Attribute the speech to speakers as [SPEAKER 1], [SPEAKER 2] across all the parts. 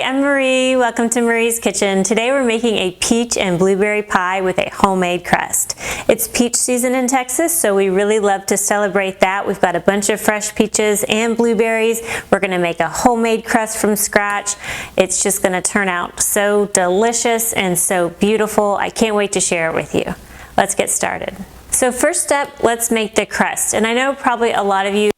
[SPEAKER 1] I'm Marie. Welcome to Marie's Kitchen. Today we're making a peach and blueberry pie with a homemade crust. It's peach season in Texas, so we really love to celebrate that. We've got a bunch of fresh peaches and blueberries. We're going to make a homemade crust from scratch. It's just going to turn out so delicious and so beautiful. I can't wait to share it with you. Let's get started. So first step, let's make the crust. And I know probably a lot of you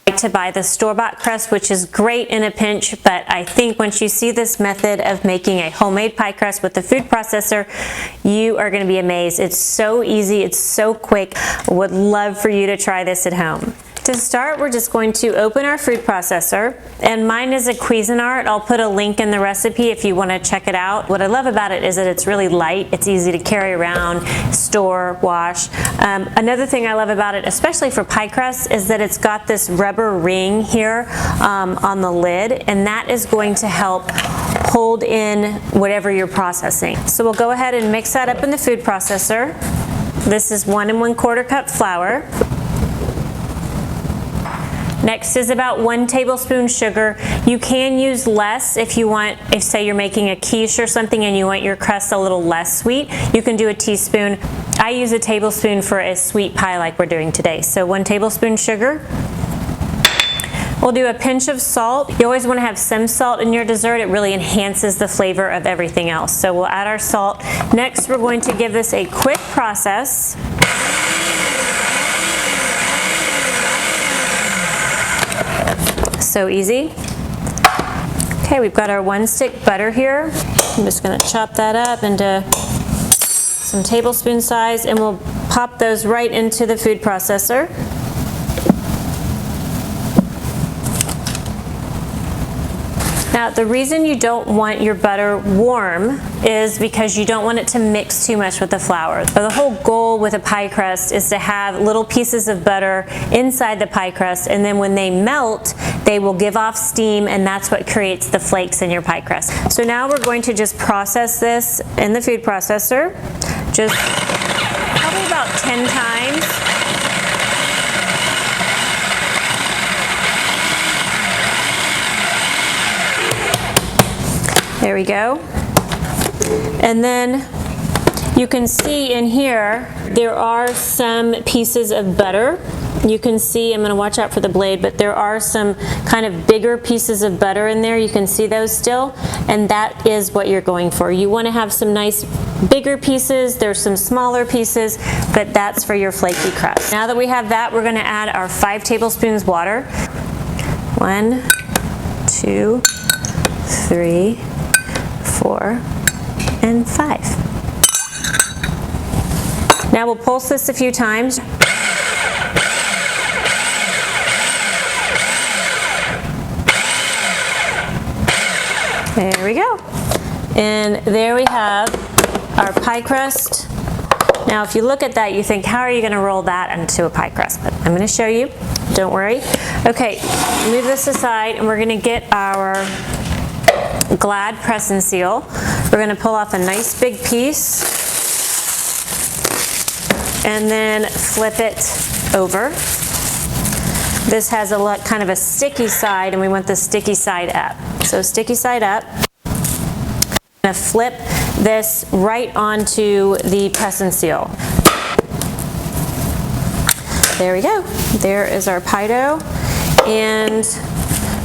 [SPEAKER 1] like to buy the store-bought crust, which is great in a pinch, but I think once you see this method of making a homemade pie crust with the food processor, you are going to be amazed. It's so easy, it's so quick. Would love for you to try this at home. To start, we're just going to open our food processor, and mine is a Cuisinart. I'll put a link in the recipe if you want to check it out. What I love about it is that it's really light, it's easy to carry around, store, wash. Another thing I love about it, especially for pie crust, is that it's got this rubber ring here on the lid, and that is going to help hold in whatever you're processing. So we'll go ahead and mix that up in the food processor. This is 1 1/4 cup flour. Next is about 1 tablespoon sugar. You can use less if you want, if say you're making a quiche or something and you want your crust a little less sweet, you can do a teaspoon. I use a tablespoon for a sweet pie like we're doing today. So 1 tablespoon sugar. We'll do a pinch of salt. You always want to have some salt in your dessert. It really enhances the flavor of everything else. So we'll add our salt. Next, we're going to give this a quick process. So easy. Okay, we've got our 1 stick butter here. I'm just going to chop that up into some tablespoon size, and we'll pop those right into the food processor. Now, the reason you don't want your butter warm is because you don't want it to mix too much with the flour. So the whole goal with a pie crust is to have little pieces of butter inside the pie crust, and then when they melt, they will give off steam, and that's what creates the flakes in your pie crust. So now we're going to just process this in the food processor, just probably about 10 times. There we go. And then you can see in here, there are some pieces of butter. You can see, I'm going to watch out for the blade, but there are some kind of bigger pieces of butter in there. You can see those still, and that is what you're going for. You want to have some nice bigger pieces. There's some smaller pieces, but that's for your flaky crust. Now that we have that, we're going to add our 5 tablespoons water. 1, 2, 3, 4, and 5. Now we'll pulse this a few times. There we go. And there we have our pie crust. Now if you look at that, you think, how are you going to roll that into a pie crust? But I'm going to show you. Don't worry. Okay, move this aside, and we're going to get our Glad press and seal. We're going to pull off a nice big piece and then flip it over. This has a kind of a sticky side, and we want the sticky side up. So sticky side up. I'm going to flip this right onto the press and seal. There we go. There is our pie dough, and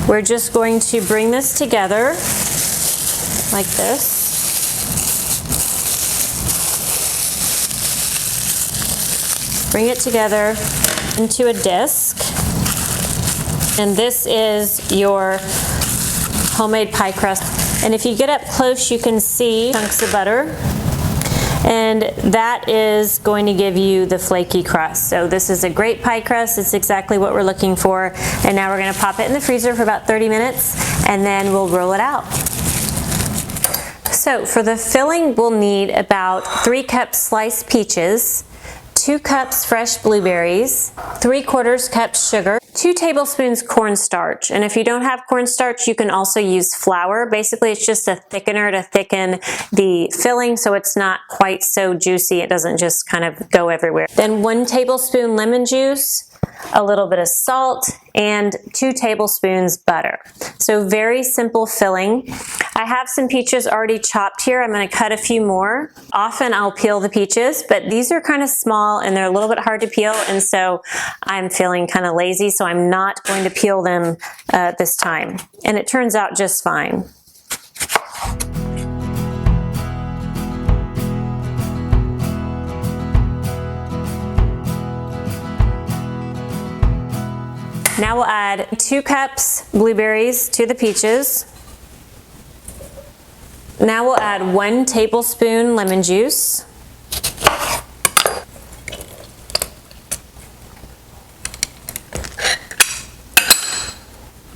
[SPEAKER 1] we're just going to bring this together like this. Bring it together into a disc. And this is your homemade pie crust. And if you get up close, you can see chunks of butter. And that is going to give you the flaky crust. So this is a great pie crust. It's exactly what we're looking for. And now we're going to pop it in the freezer for about 30 minutes, and then we'll roll it out. So for the filling, we'll need about 3 cups sliced peaches, 2 cups fresh blueberries, 3/4 cup sugar, 2 tablespoons cornstarch. And if you don't have cornstarch, you can also use flour. Basically, it's just a thickener to thicken the filling so it's not quite so juicy. It doesn't just kind of go everywhere. Then 1 tablespoon lemon juice, a little bit of salt, and 2 tablespoons butter. So very simple filling. I have some peaches already chopped here. I'm going to cut a few more. Often I'll peel the peaches, but these are kind of small and they're a little bit hard to peel, and so I'm feeling kind of lazy, so I'm not going to peel them this time. And it turns out just fine. Now we'll add 2 cups blueberries to the peaches. Now we'll add 1 tablespoon lemon juice.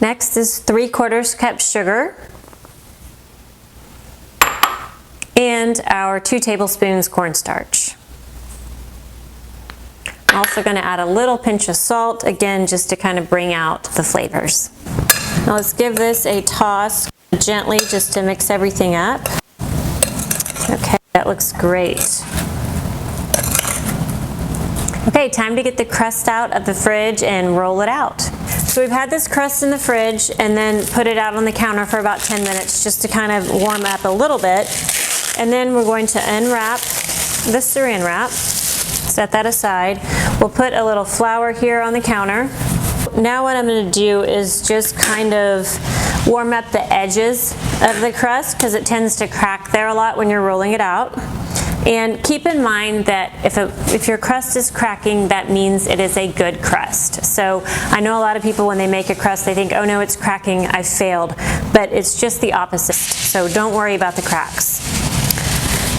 [SPEAKER 1] Next is 3/4 cup sugar and our 2 tablespoons cornstarch. I'm also going to add a little pinch of salt, again, just to kind of bring out the flavors. Now let's give this a toss gently just to mix everything up. Okay, that looks great. Okay, time to get the crust out of the fridge and roll it out. So we've had this crust in the fridge and then put it out on the counter for about 10 minutes just to kind of warm up a little bit. And then we're going to unwrap the saran wrap. Set that aside. We'll put a little flour here on the counter. Now what I'm going to do is just kind of warm up the edges of the crust because it tends to crack there a lot when you're rolling it out. And keep in mind that if your crust is cracking, that means it is a good crust. So I know a lot of people, when they make a crust, they think, oh no, it's cracking, I failed. But it's just the opposite. So don't worry about the cracks.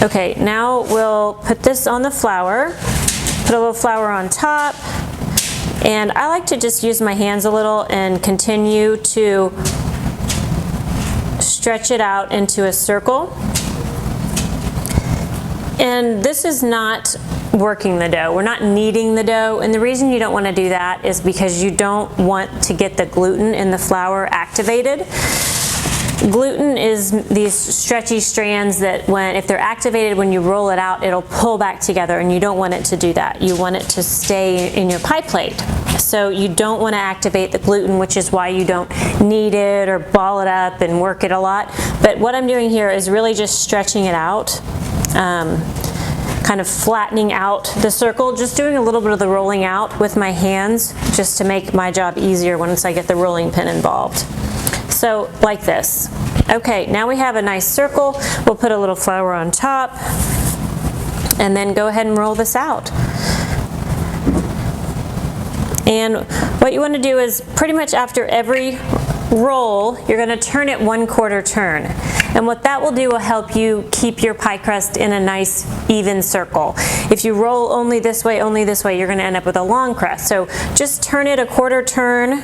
[SPEAKER 1] Okay, now we'll put this on the flour. Put a little flour on top. And I like to just use my hands a little and continue to stretch it out into a circle. And this is not working the dough. We're not kneading the dough, and the reason you don't want to do that is because you don't want to get the gluten in the flour activated. Gluten is these stretchy strands that if they're activated, when you roll it out, it'll pull back together, and you don't want it to do that. You want it to stay in your pie plate. So you don't want to activate the gluten, which is why you don't knead it or ball it up and work it a lot. But what I'm doing here is really just stretching it out. Kind of flattening out the circle, just doing a little bit of the rolling out with my hands just to make my job easier once I get the rolling pin involved. So like this. Okay, now we have a nice circle. We'll put a little flour on top and then go ahead and roll this out. And what you want to do is pretty much after every roll, you're going to turn it 1/4 turn. And what that will do will help you keep your pie crust in a nice even circle. If you roll only this way, you're going to end up with a long crust. So just turn it a 1/4 turn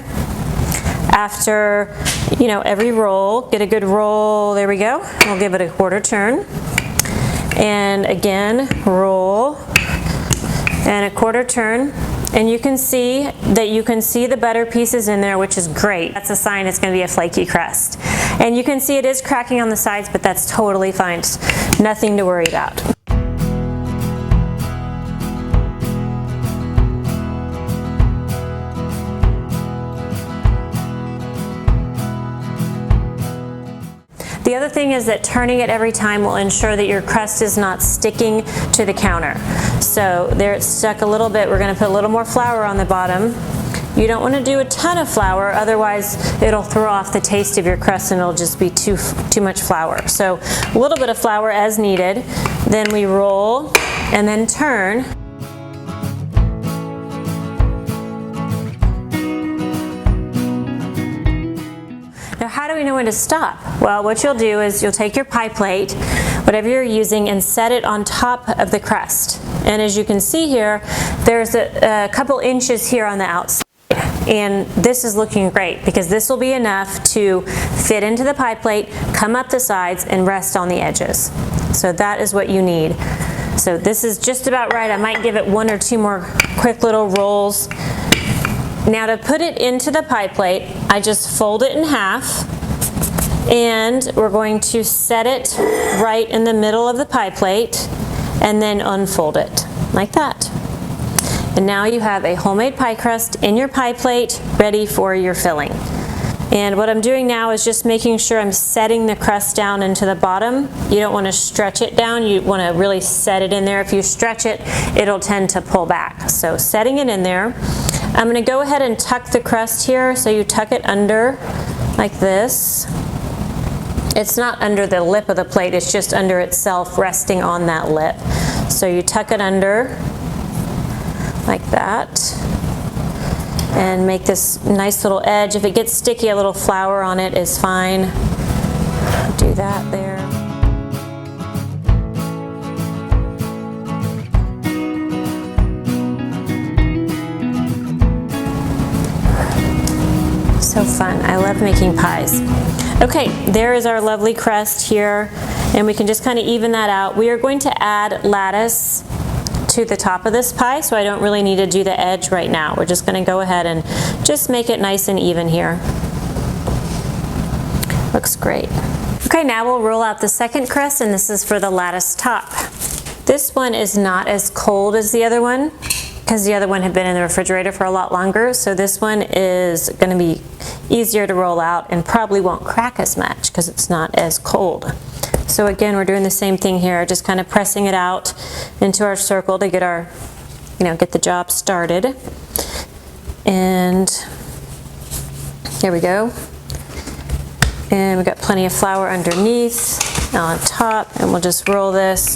[SPEAKER 1] after, every roll. Get a good roll. There we go. We'll give it a 1/4 turn. And again, roll and a 1/4 turn. And you can see the butter pieces in there, which is great. That's a sign it's going to be a flaky crust. And you can see it is cracking on the sides, but that's totally fine. It's nothing to worry about. The other thing is that turning it every time will ensure that your crust is not sticking to the counter. So there it's stuck a little bit. We're going to put a little more flour on the bottom. You don't want to do a ton of flour, otherwise it'll throw off the taste of your crust and it'll just be too much flour. So a little bit of flour as needed. Then we roll and then turn. Now, how do we know when to stop? Well, what you'll do is you'll take your pie plate, whatever you're using, and set it on top of the crust. And as you can see here, there's a couple inches here on the outside. And this is looking great because this will be enough to fit into the pie plate, come up the sides, and rest on the edges. So that is what you need. So this is just about right. I might give it 1 or 2 more quick little rolls. Now to put it into the pie plate, I just fold it in half, and we're going to set it right in the middle of the pie plate and then unfold it like that. And now you have a homemade pie crust in your pie plate ready for your filling. And what I'm doing now is just making sure I'm setting the crust down into the bottom. You don't want to stretch it down, you want to really set it in there. If you stretch it, it'll tend to pull back. So setting it in there. I'm going to go ahead and tuck the crust here, so you tuck it under like this. It's not under the lip of the plate, it's just under itself, resting on that lip. So you tuck it under like that and make this nice little edge. If it gets sticky, a little flour on it is fine. Do that there. So fun. I love making pies. Okay, there is our lovely crust here, and we can just kind of even that out. We are going to add lattice to the top of this pie, so I don't really need to do the edge right now. We're just going to go ahead and just make it nice and even here. Looks great. Okay, now we'll roll out the second crust, and this is for the lattice top. This one is not as cold as the other one, because the other one had been in the refrigerator for a lot longer, so this one is going to be easier to roll out and probably won't crack as much because it's not as cold. So again, we're doing the same thing here, just kind of pressing it out into our circle to get our, get the job started. And here we go. And we've got plenty of flour underneath, on top, and we'll just roll this.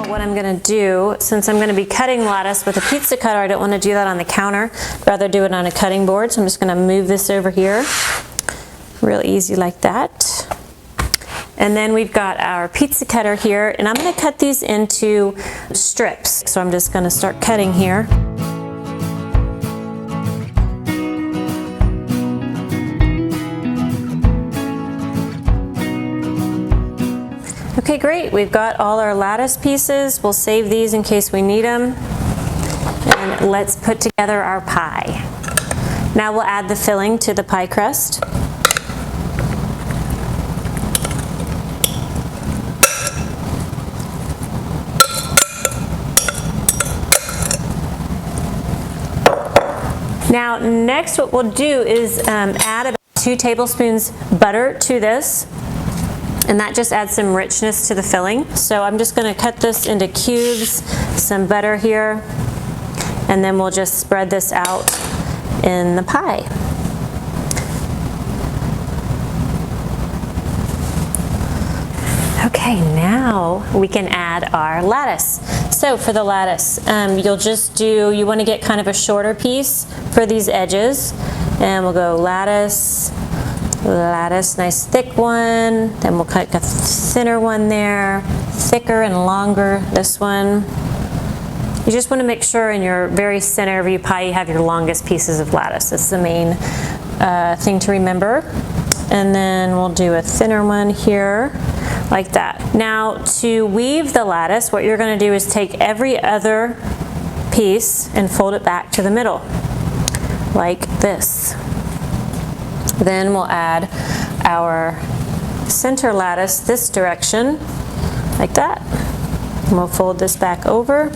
[SPEAKER 1] What I'm going to do, since I'm going to be cutting lattice with a pizza cutter, I don't want to do that on the counter. I'd rather do it on a cutting board, so I'm just going to move this over here. Real easy like that. And then we've got our pizza cutter here, and I'm going to cut these into strips. So I'm just going to start cutting here. Okay, great. We've got all our lattice pieces. We'll save these in case we need them. And let's put together our pie. Now we'll add the filling to the pie crust. Now next what we'll do is add about 2 tablespoons butter to this. And that just adds some richness to the filling. So I'm just going to cut this into cubes, some butter here, and then we'll just spread this out in the pie. Okay, now we can add our lattice. So for the lattice, you want to get kind of a shorter piece for these edges, and we'll go lattice, nice thick one, then we'll cut a thinner one there, thicker and longer this one. You just want to make sure in your very center of your pie you have your longest pieces of lattice. That's the main thing to remember. And then we'll do a thinner one here, like that. Now to weave the lattice, what you're going to do is take every other piece and fold it back to the middle, like this. Then we'll add our center lattice this direction, like that. And we'll fold this back over,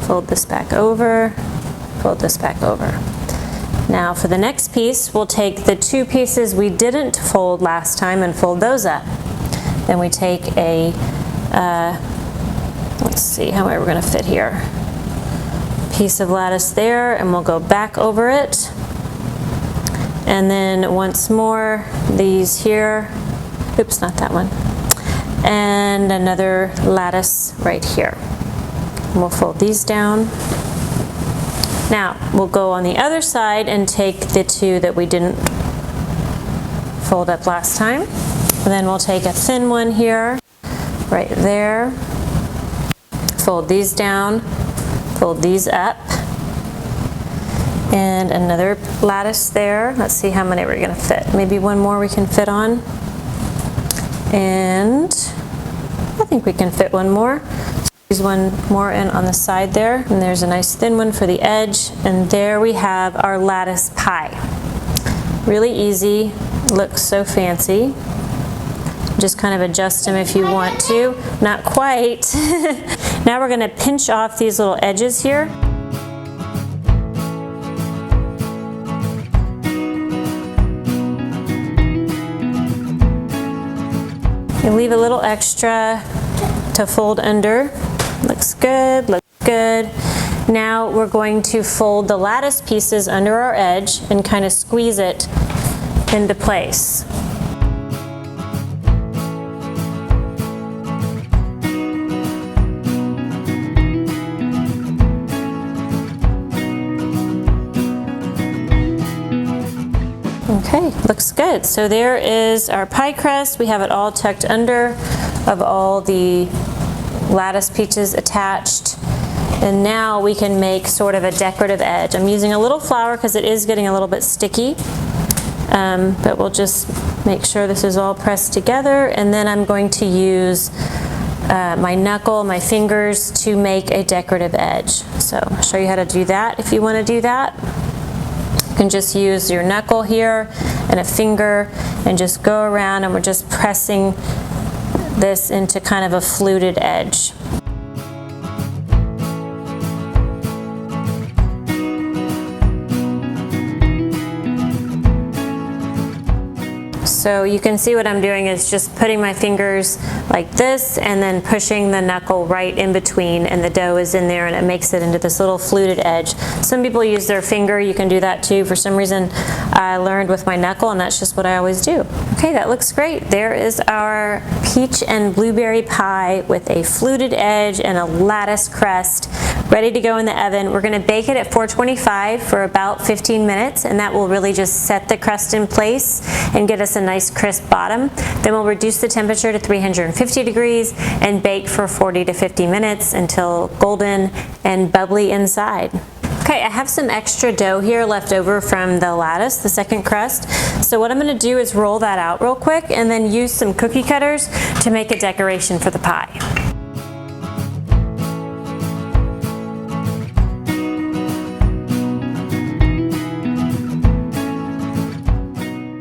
[SPEAKER 1] fold this back over, fold this back over. Now for the next piece, we'll take the 2 pieces we didn't fold last time and fold those up. Then we take a, let's see how we're going to fit here. Piece of lattice there, and we'll go back over it. And then once more, these here, oops, not that one, and another lattice right here. And we'll fold these down. Now, we'll go on the other side and take the 2 that we didn't fold up last time. And then we'll take a thin one here, right there, fold these down, fold these up, and another lattice there. Let's see how many we're going to fit. Maybe one more we can fit on. And I think we can fit one more. Squeeze one more in on the side there. And there's a nice thin one for the edge. And there we have our lattice pie. Really easy. Looks so fancy. Just kind of adjust them if you want to. Not quite. Now we're gonna pinch off these little edges here. You leave a little extra to fold under. Looks good, looks good. Now we're going to fold the lattice pieces under our edge and kind of squeeze it into place. Okay, looks good. So there is our pie crust. We have it all tucked under of all the lattice peaches attached. And now we can make sort of a decorative edge. I'm using a little flour because it is getting a little bit sticky. But we'll just make sure this is all pressed together. And then I'm going to use my knuckle, my fingers to make a decorative edge. So I'll show you how to do that if you want to do that. You can just use your knuckle here and a finger and just go around, and we're just pressing this into kind of a fluted edge. So you can see what I'm doing is just putting my fingers like this and then pushing the knuckle right in between, and the dough is in there and it makes it into this little fluted edge. Some people use their finger, you can do that too. For some reason I learned with my knuckle, and that's just what I always do. Okay, that looks great. There is our peach and blueberry pie with a fluted edge and a lattice crust, ready to go in the oven. We're gonna bake it at 425 for about 15 minutes, and that will really just set the crust in place and get us a nice crisp bottom. Then we'll reduce the temperature to 350 degrees and bake for 40 to 50 minutes until golden and bubbly inside. Okay, I have some extra dough here left over from the lattice, the second crust. So what I'm gonna do is roll that out real quick and then use some cookie cutters to make a decoration for the pie.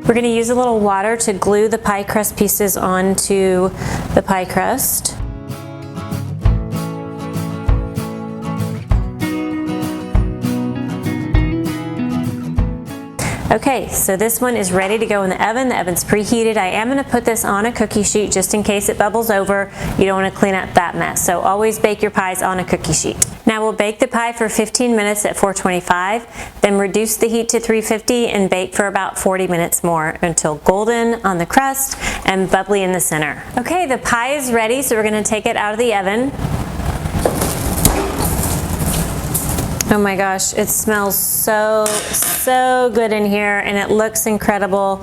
[SPEAKER 1] We're going to use a little water to glue the pie crust pieces onto the pie crust. Okay, so this one is ready to go in the oven. The oven's preheated. I am going to put this on a cookie sheet just in case it bubbles over. You don't want to clean up that mess. So always bake your pies on a cookie sheet. Now we'll bake the pie for 15 minutes at 425, then reduce the heat to 350 and bake for about 40 minutes more until golden on the crust and bubbly in the center. Okay, the pie is ready, so we're going to take it out of the oven. Oh my gosh, it smells so good in here, and it looks incredible.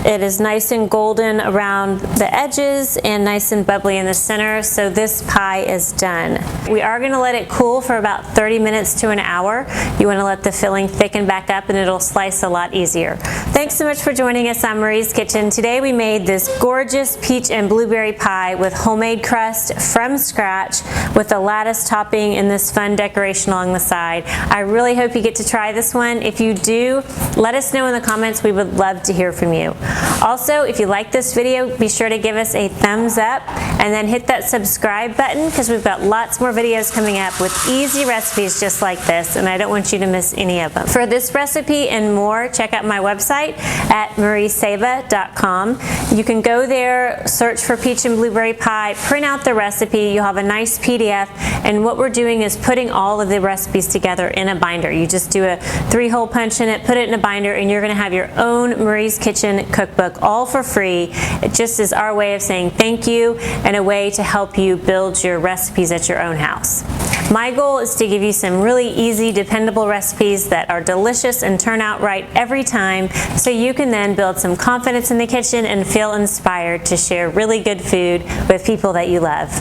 [SPEAKER 1] It is nice and golden around the edges and nice and bubbly in the center, so this pie is done. We are going to let it cool for about 30 minutes to an hour. You want to let the filling thicken back up and it'll slice a lot easier. Thanks so much for joining us on Marie's Kitchen. Today we made this gorgeous peach and blueberry pie with homemade crust from scratch with a lattice topping and this fun decoration along the side. I really hope you get to try this one. If you do, let us know in the comments. We would love to hear from you. Also, if you like this video, be sure to give us a thumbs up and then hit that subscribe button, because we've got lots more videos coming up with easy recipes just like this, and I don't want you to miss any of them. For this recipe and more, check out my website at marieseva.com. You can go there, search for peach and blueberry pie, print out the recipe. You'll have a nice PDF, and what we're doing is putting all of the recipes together in a binder. You just do a 3-hole punch in it, put it in a binder, and you're going to have your own Marie's Kitchen cookbook, all for free. It just is our way of saying thank you and a way to help you build your recipes at your own house. My goal is to give you some really easy, dependable recipes that are delicious and turn out right every time, so you can then build some confidence in the kitchen and feel inspired to share really good food with people that you love.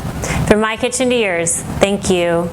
[SPEAKER 1] From my kitchen to yours, thank you.